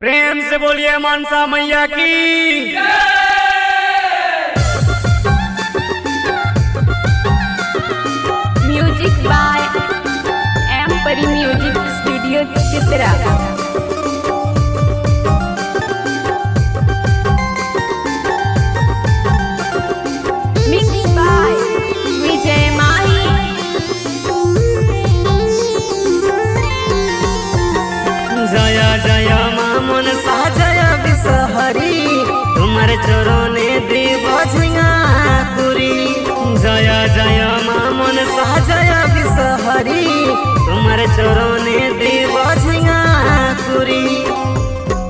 प्रेम से बोलिए मनसा मैया की। म्यूजिक बाय एम परी म्यूजिक स्टूडियो चित्रा। जया जया मामन साजया बिसहरी तुम्हार चरणे देव झिंगाकुरी। जया जया मामन साजया बिसहरी तुम्हार चरणे देव झिंगाकुरी।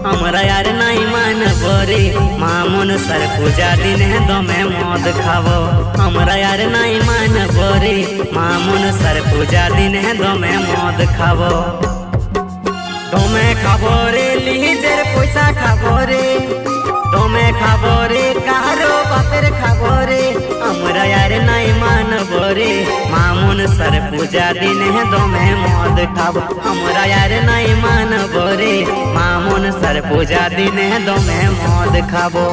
हमरा यार नहीं मान बरे मामन सर पूजा दिन दमे मद खावो। हमरा यार नहीं मान बरे मामन सर पूजा दिन दमे मद खावो। तोमे खाबो रे लिहिजेर पैसा खाबो रे, तोमे खाबो रे कारो बापेर खाबो रे। हमरा यार नहीं मानबो रे मामुन सर पूजा दिन दमे मद खाबो। हमरा यार नहीं मानबो रे मामुन सर पूजा दिन दमे मद खाबो।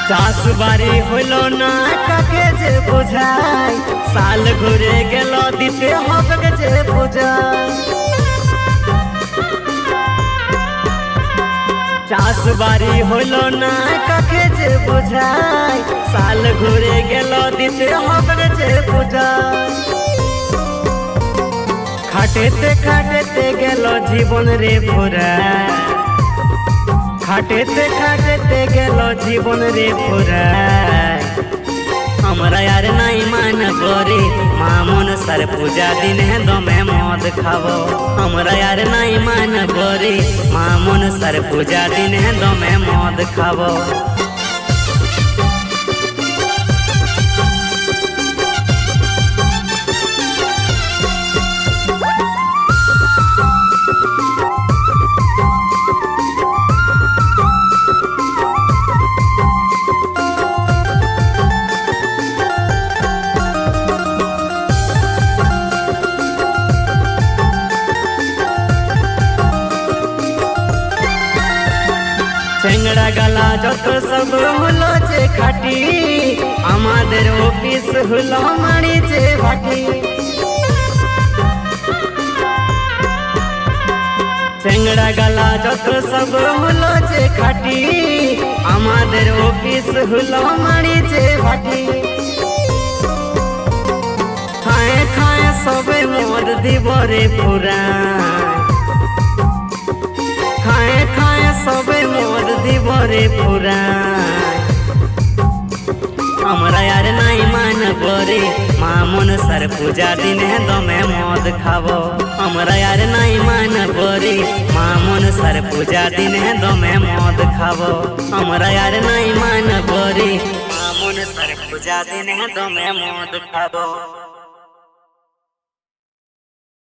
चास बारी होलो ना काके जे बुझाई, साल घुरे गेलो दिते हबक जे बुझाई। चास बारी होलो ना काके जे बुझाई, साल घुरे गेलो दिते हबक जे बुझाई। खाटेते खाटेते गेलो जीवन रे पुरा, खाटेते खाटेते गेलो जीवन रे पुरा। हमरा यार नहीं मान बरे मामुन सर पूजा दिन दमे मद खावो। हमरा यार नहीं मान बरे मामुन सर पूजा दिन दमे मद खावो। চেংড়া গালা যত সব হলো যে খাটি, আমাদের অফিস হলো মারি যে ভাটি। চেংড়া গালা যত সব হলো যে খাটি, আমাদের অফিস হলো মারি যে ভাটি। খায়ে খায়ে সবে মদ দিব রে পুরা, খায়ে খায়ে সবে মদ দিব রে পুরা। हमरा यार नहीं मान बरे मामुन सर पूजा दिन दमे मद खावो। हमरा यार नहीं मान बरे मामुन सर पूजा दिन दमे मद खावो। हमरा यार नहीं मान बरे मामुन सर पूजा दिन दमे मद खावो।